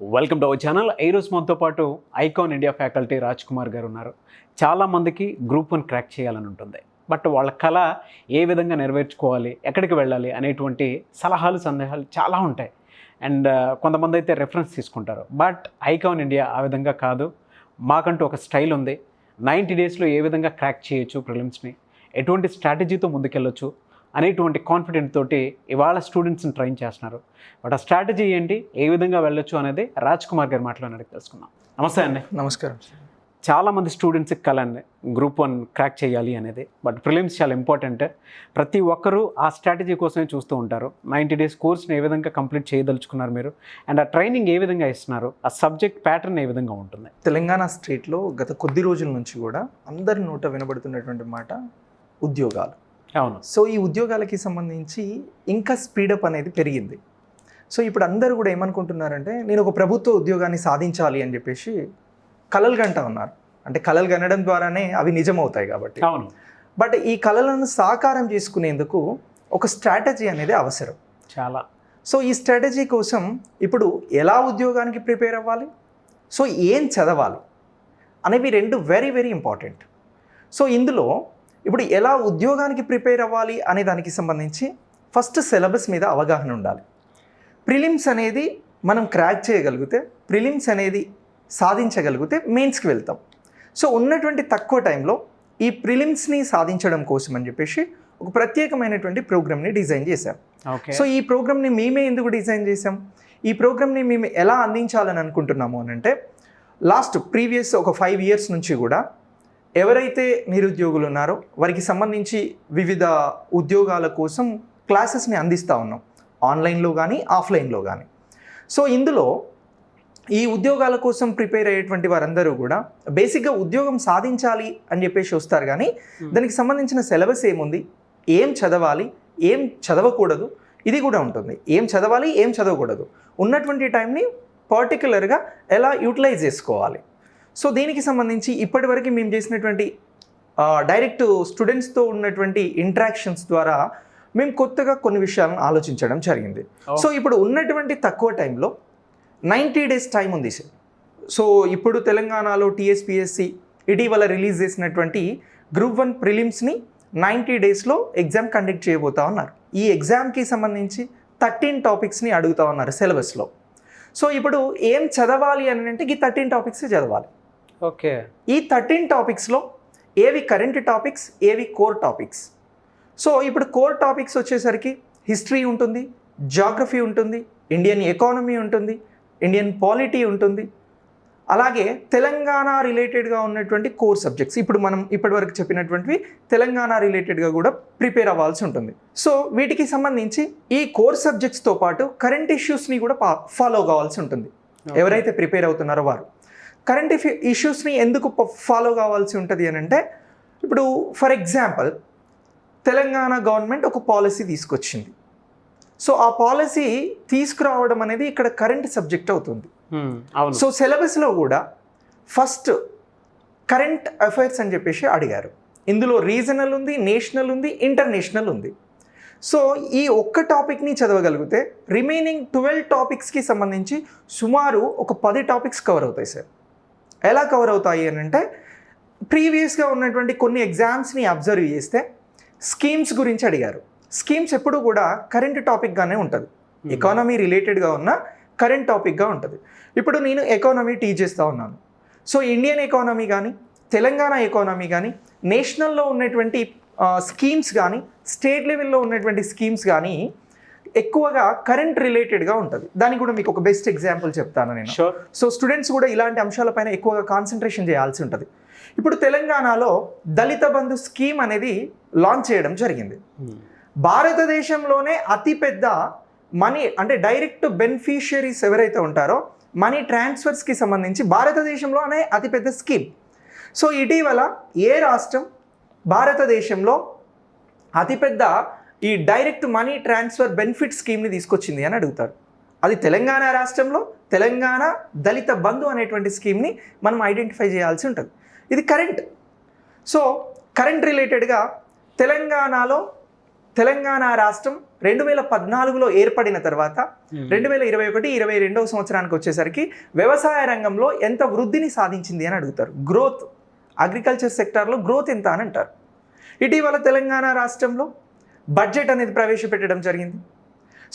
Welcome to our channel. ఈరోజు మనతో పాటు icon India faculty Raj Kumar గారు ఉన్నారు. చాలామందికి గ్రూప్ 1 క్రాక్ చేయాలని ఉంటుంది. బట్ వాళ్ళ కళ ఏ విధంగా నెరవేర్చుకోవాలి, ఎక్కడికి వెళ్ళాలి అనేటువంటి సలహాలు, సందేహాలు చాలా ఉంటాయి. అండ్ కొంతమంది అయితే రెఫరెన్స్ తీసుకుంటారు. బట్ ఐకాన్ ఇండియా ఆ విధంగా కాదు. మాకంటూ ఒక స్టైల్ ఉంది. 90 డేస్లో ఏ విధంగా క్రాక్ చేయొచ్చు ప్రిలిమ్స్ని, ఎటువంటి స్ట్రాటజీతో ముందుకెళ్ళొచ్చు అనేటువంటి కాన్ఫిడెంట్ తోటి ఇవాళ స్టూడెంట్స్ని ట్రైన్ చేస్తున్నారు. బట్ ఆ స్ట్రాటజీ ఏంటి, ఏ విధంగా వెళ్ళొచ్చు అనేది రాజ్ కుమార్ గారి మాటలో అడిగి తెలుసుకుందాం. నమస్తే అండి. నమస్కారం. చాలామంది స్టూడెంట్స్కి కల అండి గ్రూప్ 1 క్రాక్ చేయాలి అనేది. బట్ ప్రిలిమ్స్ చాలా ఇంపార్టెంట్. ప్రతి ఒక్కరూ ఆ స్ట్రాటజీ కోసమే చూస్తూ ఉంటారు. 90 డేస్ కోర్స్ని ఏ విధంగా కంప్లీట్ చేయదలుచుకున్నారు మీరు, అండ్ ఆ ట్రైనింగ్ ఏ విధంగా ఇస్తున్నారు, ఆ సబ్జెక్ట్ ప్యాటర్న్ ఏ విధంగా ఉంటుంది? తెలంగాణ స్టేట్లో గత కొద్ది రోజుల నుంచి కూడా అందరి నోట వినబడుతున్నటువంటి మాట ఉద్యోగాలు. అవును. సో ఈ ఉద్యోగాలకి సంబంధించి ఇంకా స్పీడప్ అనేది పెరిగింది. సో ఇప్పుడు అందరూ కూడా ఏమనుకుంటున్నారంటే, నేను ఒక ప్రభుత్వ ఉద్యోగాన్ని సాధించాలి అని చెప్పేసి కలలు కంటా ఉన్నారు. అంటే కలలు కనడం ద్వారానే అవి నిజమవుతాయి కాబట్టి. అవును. బట్ ఈ కలలను సాకారం చేసుకునేందుకు ఒక స్ట్రాటజీ అనేది అవసరం చాలా. సో ఈ స్ట్రాటజీ కోసం ఇప్పుడు ఎలా ఉద్యోగానికి ప్రిపేర్ అవ్వాలి, సో ఏం చదవాలి అనేవి రెండు వెరీ వెరీ ఇంపార్టెంట్. సో ఇందులో ఇప్పుడు ఎలా ఉద్యోగానికి ప్రిపేర్ అవ్వాలి అనే దానికి సంబంధించి ఫస్ట్ సిలబస్ మీద అవగాహన ఉండాలి. ప్రిలిమ్స్ అనేది మనం క్రాక్ చేయగలిగితే, ప్రిలిమ్స్ అనేది సాధించగలిగితే మెయిన్స్కి వెళ్తాం. సో ఉన్నటువంటి తక్కువ టైంలో ఈ ప్రిలిమ్స్ని సాధించడం కోసం అని చెప్పేసి ఒక ప్రత్యేకమైనటువంటి ప్రోగ్రామ్ని డిజైన్ చేశాం. సో ఈ ప్రోగ్రామ్ని మేమే ఎందుకు డిజైన్ చేసాం, ఈ ప్రోగ్రామ్ని మేము ఎలా అందించాలని అనుకుంటున్నాము అని అంటే, ప్రీవియస్ ఒక 5 years నుంచి కూడా ఎవరైతే నిరుద్యోగులు ఉన్నారో వారికి సంబంధించి వివిధ ఉద్యోగాల కోసం క్లాసెస్ని అందిస్తూ ఉన్నాం, ఆన్లైన్లో కానీ ఆఫ్లైన్లో కానీ. సో ఇందులో ఈ ఉద్యోగాల కోసం ప్రిపేర్ అయ్యేటువంటి వారందరూ కూడా బేసిక్గా ఉద్యోగం సాధించాలి అని చెప్పేసి వస్తారు, కానీ దానికి సంబంధించిన సిలబస్ ఏముంది, ఏం చదవాలి, ఏం చదవకూడదు, ఇది కూడా ఉంటుంది. ఏం చదవాలి, ఏం చదవకూడదు, ఉన్నటువంటి టైంని పర్టికులర్గా ఎలా యూటిలైజ్ చేసుకోవాలి. సో దీనికి సంబంధించి ఇప్పటివరకు మేము చేసినటువంటి డైరెక్ట్ స్టూడెంట్స్తో ఉన్నటువంటి ఇంటరాక్షన్స్ ద్వారా మేము కొత్తగా కొన్ని విషయాలను ఆలోచించడం జరిగింది. సో ఇప్పుడు ఉన్నటువంటి తక్కువ టైంలో 90 days టైం ఉంది సార్. సో ఇప్పుడు తెలంగాణలో టీఎస్పీఎస్సీ ఇటీవల రిలీజ్ చేసినటువంటి గ్రూప్ 1 ప్రిలిమ్స్ని 90 daysలో ఎగ్జామ్ కండక్ట్ చేయబోతా ఉన్నారు. ఈ ఎగ్జామ్కి సంబంధించి 13 topicsని అడుగుతా ఉన్నారు సిలబస్లో. సో ఇప్పుడు ఏం చదవాలి అని అంటే ఈ 13 topics చదవాలి. ఓకే. ఈ 13 topicsలో ఏవి కరెంట్ టాపిక్స్, ఏవి కోర్ టాపిక్స్. సో ఇప్పుడు కోర్ టాపిక్స్ వచ్చేసరికి హిస్టరీ ఉంటుంది, జాగ్రఫీ ఉంటుంది, ఇండియన్ ఎకానమీ ఉంటుంది, ఇండియన్ పాలిటీ ఉంటుంది, అలాగే తెలంగాణ రిలేటెడ్గా ఉన్నటువంటి కోర్ సబ్జెక్ట్స్ ఇప్పుడు మనం ఇప్పటివరకు చెప్పినటువంటివి తెలంగాణ రిలేటెడ్గా కూడా ప్రిపేర్ అవ్వాల్సి ఉంటుంది. సో వీటికి సంబంధించి ఈ కోర్ సబ్జెక్ట్స్తో పాటు కరెంట్ ఇష్యూస్ని కూడా ఫాలో కావాల్సి ఉంటుంది. ఎవరైతే ప్రిపేర్ అవుతున్నారో వారు కరెంట్ ఇష్యూస్ని ఎందుకు ఫాలో కావాల్సి ఉంటుంది అని అంటే, ఇప్పుడు ఫర్ ఎగ్జాంపుల్ తెలంగాణ గవర్నమెంట్ ఒక పాలసీ తీసుకొచ్చింది. సో ఆ పాలసీ తీసుకురావడం అనేది ఇక్కడ కరెంట్ సబ్జెక్ట్ అవుతుంది. సో సిలబస్లో కూడా ఫస్ట్ కరెంట్ అఫైర్స్ అని చెప్పేసి అడిగారు. ఇందులో రీజనల్ ఉంది, నేషనల్ ఉంది, ఇంటర్నేషనల్ ఉంది. సో ఈ ఒక్క టాపిక్ని చదవగలిగితే రిమైనింగ్ 12 topicsకి సంబంధించి సుమారు ఒక 10 topics కవర్ అవుతాయి సార్. ఎలా కవర్ అవుతాయి అని అంటే, ప్రీవియస్గా ఉన్నటువంటి కొన్ని ఎగ్జామ్స్ని అబ్జర్వ్ చేస్తే స్కీమ్స్ గురించి అడిగారు. స్కీమ్స్ ఎప్పుడు కూడా కరెంట్ టాపిక్గానే ఉంటుంది, ఎకానమీ రిలేటెడ్గా ఉన్న కరెంట్ టాపిక్గా ఉంటుంది. ఇప్పుడు నేను ఎకానమీ టీచ్ చేస్తూ ఉన్నాను. సో ఇండియన్ ఎకానమీ కానీ, తెలంగాణ ఎకానమీ కానీ, నేషనల్లో ఉన్నటువంటి స్కీమ్స్ కానీ, స్టేట్ లెవెల్లో ఉన్నటువంటి స్కీమ్స్ కానీ ఎక్కువగా కరెంట్ రిలేటెడ్గా ఉంటుంది. దానికి కూడా మీకు ఒక బెస్ట్ ఎగ్జాంపుల్ చెప్తాను నేను. సో స్టూడెంట్స్ కూడా ఇలాంటి అంశాలపైన ఎక్కువగా కాన్సన్ట్రేషన్ చేయాల్సి ఉంటుంది. ఇప్పుడు తెలంగాణలో దళిత బంధు స్కీమ్ అనేది లాంచ్ చేయడం జరిగింది. భారతదేశంలోనే అతిపెద్ద మనీ అంటే డైరెక్ట్ బెనిఫిషియరీస్ ఎవరైతే ఉంటారో మనీ ట్రాన్స్ఫర్స్కి సంబంధించి భారతదేశంలోనే అతిపెద్ద స్కీమ్. సో ఇటీవల ఏ రాష్ట్రం భారతదేశంలో అతిపెద్ద ఈ డైరెక్ట్ మనీ ట్రాన్స్ఫర్ బెనిఫిట్ స్కీమ్ని తీసుకొచ్చింది అని అడుగుతారు. అది తెలంగాణ రాష్ట్రంలో తెలంగాణ దళిత బంధు అనేటువంటి స్కీమ్ని మనం ఐడెంటిఫై చేయాల్సి ఉంటుంది. ఇది కరెంట్. సో కరెంట్ రిలేటెడ్గా తెలంగాణలో తెలంగాణ రాష్ట్రం 2014లో ఏర్పడిన తర్వాత 2021-22వ సంవత్సరానికి వచ్చేసరికి వ్యవసాయ రంగంలో ఎంత వృద్ధిని సాధించింది అని అడుగుతారు. గ్రోత్, అగ్రికల్చర్ సెక్టార్లో గ్రోత్ ఎంత అని అంటారు. ఇటీవల తెలంగాణ రాష్ట్రంలో బడ్జెట్ అనేది ప్రవేశపెట్టడం జరిగింది.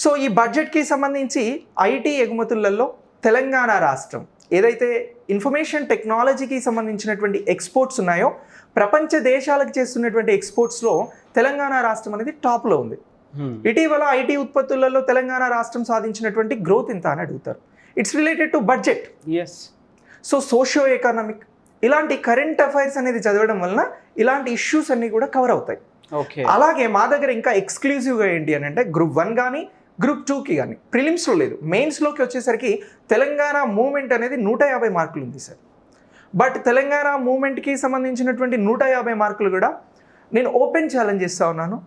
సో ఈ బడ్జెట్కి సంబంధించి ఐటీ ఎగుమతులలో తెలంగాణ రాష్ట్రం ఏదైతే ఇన్ఫర్మేషన్ టెక్నాలజీకి సంబంధించినటువంటి ఎక్స్పోర్ట్స్ ఉన్నాయో ప్రపంచ దేశాలకు చేస్తున్నటువంటి ఎక్స్పోర్ట్స్లో తెలంగాణ రాష్ట్రం అనేది టాప్లో ఉంది. ఇటీవల ఐటీ ఉత్పత్తులలో తెలంగాణ రాష్ట్రం సాధించినటువంటి గ్రోత్ ఎంత అని అడుగుతారు. It's related to budget. Yes. So socio economic ఇలాంటి కరెంట్ అఫైర్స్ అనేది చదవడం వలన ఇలాంటి ఇష్యూస్ అన్నీ కూడా కవర్ అవుతాయి. ఓకే. అలాగే మా దగ్గర ఇంకా ఎక్స్క్లూజివ్గా ఏంటి అని అంటే గ్రూప్ 1 కానీ గ్రూప్ 2కి కానీ ప్రిలిమ్స్లో లేదు, మెయిన్స్లోకి వచ్చేసరికి తెలంగాణ మూమెంట్ అనేది 150 మార్కులు ఉంది సార్. బట్ తెలంగాణ మూమెంట్కి సంబంధించినటువంటి 150 మార్కులు కూడా నేను ఓపెన్ ఛాలెంజ్ చేస్తూ ఉన్నాను.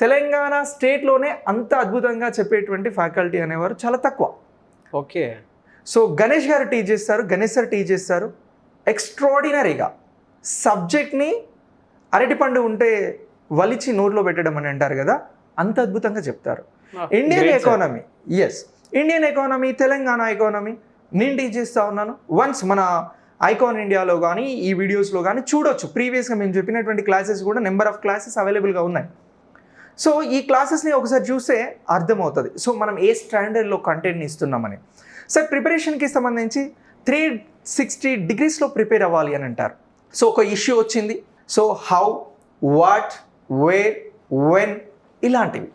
తెలంగాణ స్టేట్లోనే అంత అద్భుతంగా చెప్పేటువంటి ఫ్యాకల్టీ అనేవారు చాలా తక్కువ. ఓకే. సో గణేష్ గారు టీచ్ చేస్తారు, గణేష్ సార్ టీచ్ చేస్తారు. ఎక్స్ట్రాడినరీగా సబ్జెక్ట్ని అరటిపండు ఉంటే వలిచి నోట్లో పెట్టడం అని అంటారు కదా, అంత అద్భుతంగా చెప్తారు. Indian economy, Indian economy, Telangana economy నేను టీచ్ చేస్తూ ఉన్నాను. వన్స్ మన ఐకాన్ ఇండియాలో కానీ ఈ వీడియోస్లో కానీ చూడొచ్చు. ప్రీవియస్గా మేము చెప్పినటువంటి క్లాసెస్ కూడా నెంబర్ ఆఫ్ క్లాసెస్ అవైలబుల్గా ఉన్నాయి. సో ఈ క్లాసెస్ని ఒకసారి చూస్తే అర్థమవుతుంది సో మనం ఏ స్టాండర్డ్లో కంటెంట్ని ఇస్తున్నామని. సార్ ప్రిపరేషన్కి సంబంధించి 360 degreesలో ప్రిపేర్ అవ్వాలి అని అంటారు. సో ఒక ఇష్యూ వచ్చింది, so how, what, where, when ఇలాంటివి.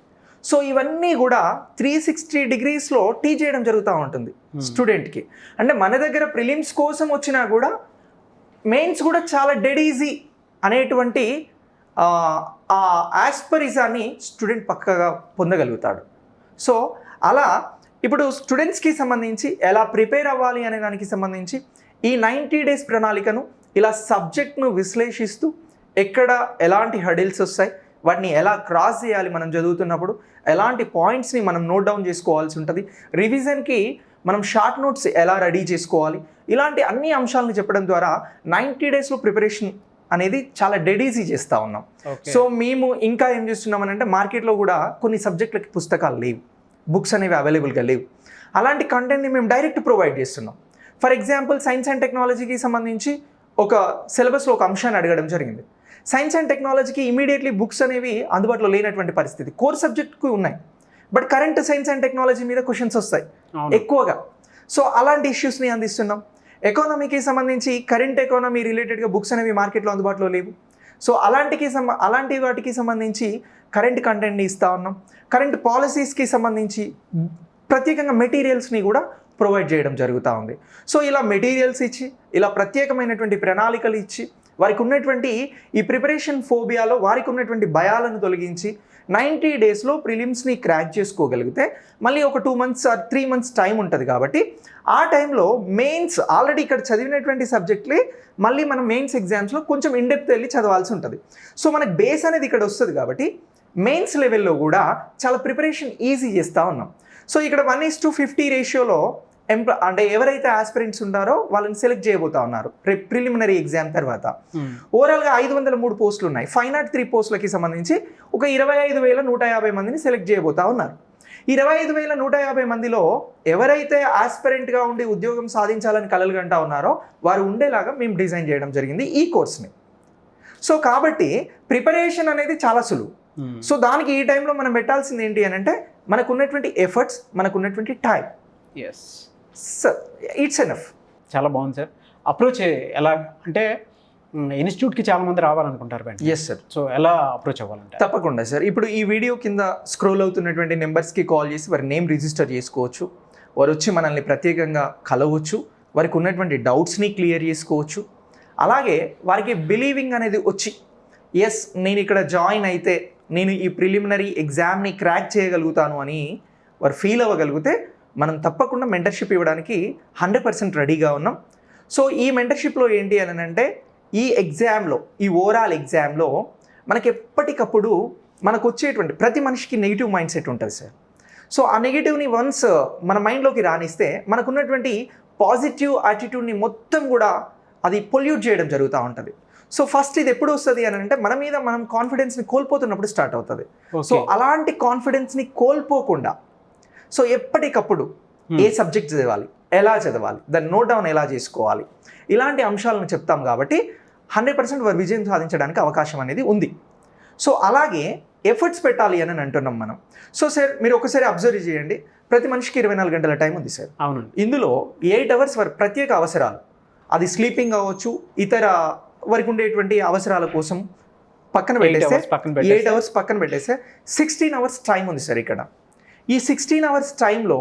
సో ఇవన్నీ కూడా 360 degreesలో టీచ్ చేయడం జరుగుతూ ఉంటుంది స్టూడెంట్కి. అంటే మన దగ్గర ప్రిలిమ్స్ కోసం వచ్చినా కూడా మెయిన్స్ కూడా చాలా డెడ్ ఈజీ అనేటువంటి ఆ యాస్పరిజాన్ని స్టూడెంట్ పక్కగా పొందగలుగుతాడు. సో అలా ఇప్పుడు స్టూడెంట్స్కి సంబంధించి ఎలా ప్రిపేర్ అవ్వాలి అనే దానికి సంబంధించి ఈ 90 days ప్రణాళికను ఇలా సబ్జెక్ట్ను విశ్లేషిస్తూ ఎక్కడ ఎలాంటి హడిల్స్ వస్తాయి, వాటిని ఎలా క్రాస్ చేయాలి, మనం చదువుతున్నప్పుడు ఎలాంటి పాయింట్స్ని మనం నోట్ డౌన్ చేసుకోవాల్సి ఉంటుంది, రివిజన్కి మనం షార్ట్ నోట్స్ ఎలా రెడీ చేసుకోవాలి, ఇలాంటి అన్ని అంశాలను చెప్పడం ద్వారా 90 daysలో ప్రిపరేషన్ అనేది చాలా డెడ్ ఈజీ చేస్తూ ఉన్నాం. సో మేము ఇంకా ఏం చేస్తున్నామనంటే మార్కెట్లో కూడా కొన్ని సబ్జెక్టులకి పుస్తకాలు లేవు, బుక్స్ అనేవి అవైలబుల్గా లేవు. అలాంటి కంటెంట్ని మేము డైరెక్ట్ ప్రొవైడ్ చేస్తున్నాం. ఫర్ ఎగ్జాంపుల్ సైన్స్ అండ్ టెక్నాలజీకి సంబంధించి ఒక సిలబస్లో ఒక అంశాన్ని అడగడం జరిగింది. సైన్స్ అండ్ టెక్నాలజీకి ఇమీడియట్లీ బుక్స్ అనేవి అందుబాటులో లేనటువంటి పరిస్థితి. కోర్ సబ్జెక్ట్కు ఉన్నాయి, but current science and technology మీద క్వశ్చన్స్ వస్తాయి ఎక్కువగా. సో అలాంటి ఇష్యూస్ని అందిస్తున్నాం. ఎకానమీకి సంబంధించి కరెంట్ ఎకానమీ రిలేటెడ్గా బుక్స్ అనేవి మార్కెట్లో అందుబాటులో లేవు. సో అలాంటి వాటికి సంబంధించి కరెంట్ కంటెంట్ని ఇస్తూ ఉన్నాం. కరెంట్ పాలసీస్కి సంబంధించి ప్రత్యేకంగా మెటీరియల్స్ని కూడా ప్రొవైడ్ చేయడం జరుగుతూ ఉంది. సో ఇలా మెటీరియల్స్ ఇచ్చి ఇలా ప్రత్యేకమైనటువంటి ప్రణాళికలు ఇచ్చి వారికి ఉన్నటువంటి ఈ ప్రిపరేషన్ ఫోబియాలో వారికి ఉన్నటువంటి భయాలను తొలగించి 90 daysలో ప్రిలిమ్స్ని క్రాక్ చేసుకోగలిగితే మళ్ళీ ఒక 2 months ఆర్ 3 months టైం ఉంటుంది. కాబట్టి ఆ టైంలో మెయిన్స్ ఆల్రెడీ ఇక్కడ చదివినటువంటి సబ్జెక్ట్లే మళ్ళీ మనం మెయిన్స్ ఎగ్జామ్స్లో కొంచెం ఇన్డెప్త్ వెళ్ళి చదవాల్సి ఉంటుంది. సో మనకు బేస్ అనేది ఇక్కడ వస్తుంది కాబట్టి మెయిన్స్ లెవెల్లో కూడా చాలా ప్రిపరేషన్ ఈజీ చేస్తూ ఉన్నాం. సో ఇక్కడ 1:50 రేషియోలో అంటే ఎవరైతే ఆస్పిరెంట్స్ ఉంటారో వాళ్ళని సెలెక్ట్ చేయబోతా ఉన్నారు ప్రిలిమినరీ ఎగ్జామ్ తర్వాత. ఓవరాల్గా 503 పోస్టులు ఉన్నాయి. 503 పోస్టులకి సంబంధించి ఒక 25,150 మందిని సెలెక్ట్ చేయబోతా ఉన్నారు. 25,150 మందిలో ఎవరైతే ఆస్పిరెంట్గా ఉండి ఉద్యోగం సాధించాలని కలలుగంటా ఉన్నారో వారు ఉండేలాగా మేము డిజైన్ చేయడం జరిగింది ఈ కోర్స్ని. సో కాబట్టి ప్రిపరేషన్ అనేది చాలా సులువు. సో దానికి ఈ టైంలో మనం పెట్టాల్సింది ఏంటి అని అంటే మనకున్నటువంటి ఎఫర్ట్స్, మనకున్నటువంటి టైం. Sir it's enough. చాలా బాగుంది సార్. అప్రోచ్ ఎలా అంటే ఇన్స్టిట్యూట్కి చాలా మంది రావాలనుకుంటారు. Yes sir. సో ఎలా అప్రోచ్ అవ్వాలంటే? తప్పకుండా సార్. ఇప్పుడు ఈ వీడియో కింద స్క్రోల్ అవుతున్నటువంటి నెంబర్స్కి కాల్ చేసి వారి నేమ్ రిజిస్టర్ చేసుకోవచ్చు. వారు వచ్చి మనల్ని ప్రత్యేకంగా కలవచ్చు, వారికి ఉన్నటువంటి డౌట్స్ని క్లియర్ చేసుకోవచ్చు. అలాగే వారికి బిలీవింగ్ అనేది వచ్చి ఎస్ నేను ఇక్కడ జాయిన్ అయితే నేను ఈ ప్రిలిమినరీ ఎగ్జామ్ని క్రాక్ చేయగలుగుతాను అని వారు ఫీల్ అవ్వగలిగితే మనం తప్పకుండా మెంటర్షిప్ ఇవ్వడానికి 100% రెడీగా ఉన్నాం. సో ఈ మెంటర్షిప్లో ఏంటి అని అంటే ఈ ఎగ్జామ్లో, ఈ ఓవరాల్ ఎగ్జామ్లో మనకి ఎప్పటికప్పుడు మనకు వచ్చేటువంటి ప్రతి మనిషికి నెగిటివ్ మైండ్ సెట్ ఉంటుంది సార్. సో ఆ నెగిటివ్ని వన్స్ మన మైండ్లోకి రానిస్తే మనకున్నటువంటి పాజిటివ్ యాటిట్యూడ్ని మొత్తం కూడా అది పొల్యూట్ చేయడం జరుగుతూ ఉంటుంది. సో ఫస్ట్ ఇది ఎప్పుడు వస్తుంది అని అంటే మన మీద మనం కాన్ఫిడెన్స్ని కోల్పోతున్నప్పుడు స్టార్ట్ అవుతుంది. So okay. అలాంటి కాన్ఫిడెన్స్ని కోల్పోకుండా సో ఎప్పటికప్పుడు ఏ సబ్జెక్ట్ చదవాలి, ఎలా చదవాలి, దాన్ని నోట్ డౌన్ ఎలా చేసుకోవాలి, ఇలాంటి అంశాలను చెప్తాం కాబట్టి 100% వారు విజయం సాధించడానికి అవకాశం అనేది ఉంది. సో అలాగే ఎఫర్ట్స్ పెట్టాలి అని అంటున్నాం మనం. సో సార్ మీరు ఒకసారి అబ్జర్వ్ చేయండి, ప్రతి మనిషికి 24 గంటల టైం ఉంది సార్. అవునండి. ఇందులో 8 అవర్స్ వారి ప్రత్యేక అవసరాలు, అది స్లీపింగ్ అవ్వచ్చు, ఇతర వారికి ఉండేటువంటి అవసరాల కోసం పక్కన పెట్టేస్తే 8 అవర్స్ పక్కన పెట్టేస్తే 16 అవర్స్ టైం ఉంది సార్ ఇక్కడ. ఈ 16 అవర్స్ టైంలో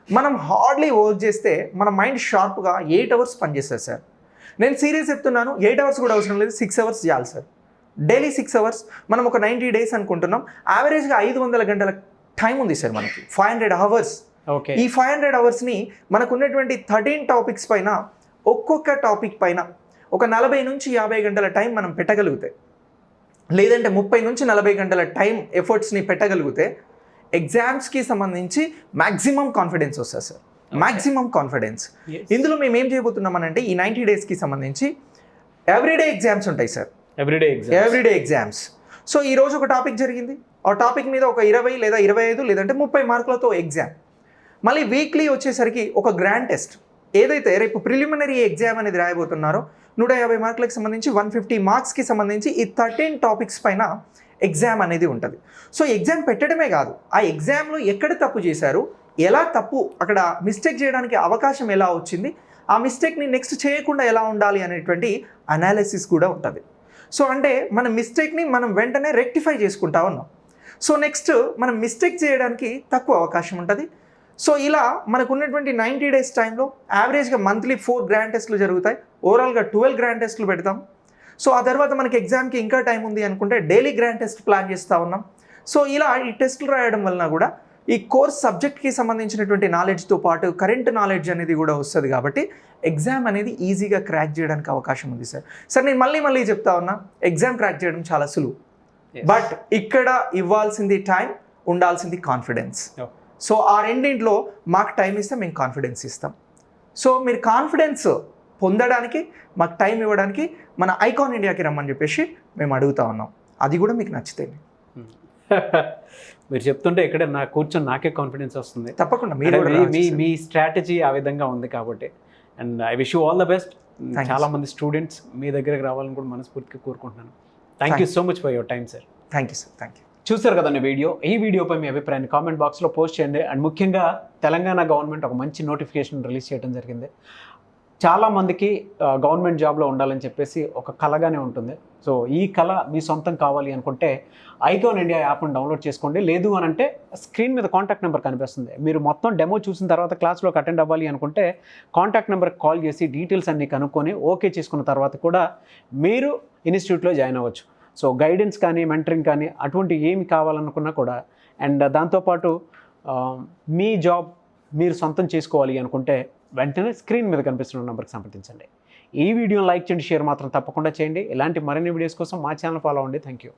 మనం హార్డ్లీ వర్క్ చేస్తే మన మైండ్ షార్ప్గా 8 అవర్స్ పనిచేస్తుంది సార్. నేను సీరియస్ చెప్తున్నాను, 8 అవర్స్ కూడా అవసరం లేదు, 6 అవర్స్ చాలు సార్. డైలీ 6 అవర్స్, మనం ఒక 90 డేస్ అనుకుంటున్నాం, యావరేజ్గా 500 గంటల టైం ఉంది సార్ మనకి, 500 అవర్స్. ఓకే. ఈ 500 అవర్స్ని మనకు ఉన్నటువంటి 13 టాపిక్స్ పైన, ఒక్కొక్క టాపిక్ పైన ఒక 40 నుంచి 50 గంటల టైం మనం పెట్టగలిగితే, లేదంటే 30 నుంచి 40 గంటల టైం ఎఫర్ట్స్ని పెట్టగలిగితే ఎగ్జామ్స్కి సంబంధించి మ్యాక్సిమం కాన్ఫిడెన్స్ వస్తుంది సార్. Maximum confidence. ఇందులో మేము ఏం చేయబోతున్నామనంటే ఈ 90 డేస్కి సంబంధించి ఎవ్రీడే ఎగ్జామ్స్ ఉంటాయి సార్. Everyday exams. సో ఈరోజు ఒక టాపిక్ జరిగింది, ఆ టాపిక్ మీద ఒక 20 లేదా 25 లేదంటే 30 మార్కులతో ఎగ్జామ్. మళ్ళీ వీక్లీ వచ్చేసరికి ఒక గ్రాండ్ టెస్ట్, ఏదైతే రేపు ప్రిలిమినరీ ఎగ్జామ్ అనేది రాయబోతున్నారో 150 మార్కులకు సంబంధించి 150 మార్క్స్కి సంబంధించి ఈ 13 టాపిక్స్ పైన ఎగ్జామ్ అనేది ఉంటుంది. సో ఎగ్జామ్ పెట్టడమే కాదు, ఆ ఎగ్జామ్లో ఎక్కడ తప్పు చేశారు, ఎలా తప్పు, అక్కడ మిస్టేక్ చేయడానికి అవకాశం ఎలా వచ్చింది, ఆ మిస్టేక్ని నెక్స్ట్ చేయకుండా ఎలా ఉండాలి అనేటువంటి అనాలిసిస్ కూడా ఉంటుంది. సో అంటే మన మిస్టేక్ని మనం వెంటనే రెక్టిఫై చేసుకుంటా ఉన్నాం. సో నెక్స్ట్ మనం మిస్టేక్ చేయడానికి తక్కువ అవకాశం ఉంటుంది. సో ఇలా మనకు ఉన్నటువంటి 90 డేస్ టైంలో యావరేజ్గా మంత్లీ 4 గ్రాండ్ టెస్ట్లు జరుగుతాయి, ఓవరాల్గా 12 గ్రాండ్ టెస్ట్లు పెడతాం. సో ఆ తర్వాత మనకి ఎగ్జామ్కి ఇంకా టైం ఉంది అనుకుంటే డైలీ గ్రాండ్ టెస్ట్ ప్లాన్ చేస్తూ ఉన్నాం. సో ఇలా ఈ టెస్టులు రాయడం వలన కూడా ఈ కోర్స్ సబ్జెక్ట్కి సంబంధించినటువంటి నాలెడ్జ్తో పాటు కరెంట్ నాలెడ్జ్ అనేది కూడా వస్తుంది కాబట్టి ఎగ్జామ్ అనేది ఈజీగా క్రాక్ చేయడానికి అవకాశం ఉంది సార్. సార్ నేను మళ్ళీ చెప్తా ఉన్నా, ఎగ్జామ్ క్రాక్ చేయడం చాలా సులువు, బట్ ఇక్కడ ఇవ్వాల్సింది టైం, ఉండాల్సింది కాన్ఫిడెన్స్. సో ఆ రెండింటిలో మాకు టైం ఇస్తే మేము కాన్ఫిడెన్స్ ఇస్తాం. సో మీరు కాన్ఫిడెన్స్ పొందడానికి మాకు టైం ఇవ్వడానికి మన ఐకాన్ ఇండియాకి రమ్మని చెప్పేసి మేము అడుగుతా ఉన్నాం. అది కూడా మీకు నచ్చితే మీరు చెప్తుంటే ఇక్కడ నాకు కూర్చొని నాకే కాన్ఫిడెన్స్ వస్తుంది. తప్పకుండా మీ స్ట్రాటజీ ఆ విధంగా ఉంది కాబట్టి. And I wish you all the best. చాలా మంది స్టూడెంట్స్ మీ దగ్గరకు రావాలని కూడా మనస్ఫూర్తిగా కోరుకుంటున్నాను. Thank you so much for your time sir. Thank you sir. Thank you. చూసారు కదండి వీడియో. ఈ వీడియోపై మీ అభిప్రాయాన్ని కామెంట్ బాక్స్లో పోస్ట్ చేయండి. అండ్ ముఖ్యంగా తెలంగాణ గవర్నమెంట్ ఒక మంచి నోటిఫికేషన్ రిలీజ్ చేయడం జరిగింది. చాలామందికి గవర్నమెంట్ జాబ్లో ఉండాలని చెప్పేసి ఒక కలగానే ఉంటుంది. సో ఈ కళ మీ సొంతం కావాలి అనుకుంటే ఐకాన్ ఇండియా యాప్ని డౌన్లోడ్ చేసుకోండి. లేదు అని అంటే స్క్రీన్ మీద కాంటాక్ట్ నెంబర్ కనిపిస్తుంది. మీరు మొత్తం డెమో చూసిన తర్వాత క్లాస్లోకి అటెండ్ అవ్వాలి అనుకుంటే కాంటాక్ట్ నెంబర్కి కాల్ చేసి డీటెయిల్స్ అన్నీ కనుక్కొని ఓకే చేసుకున్న తర్వాత కూడా మీరు ఇన్స్టిట్యూట్లో జాయిన్ అవ్వచ్చు. సో గైడెన్స్ కానీ మెంటరింగ్ కానీ అటువంటి ఏమి కావాలనుకున్నా కూడా, అండ్ దాంతోపాటు మీ జాబ్ మీరు సొంతం చేసుకోవాలి అనుకుంటే వెంటనే స్క్రీన్ మీద కనిపిస్తున్న నెంబర్కి సంప్రదించండి. ఈ వీడియోని లైక్ చేయండి, షేర్ మాత్రం తప్పకుండా చేయండి. ఇలాంటి మరిన్ని వీడియోస్ కోసం మా ఛానల్ ఫాలో అవ్వండి. Thank you.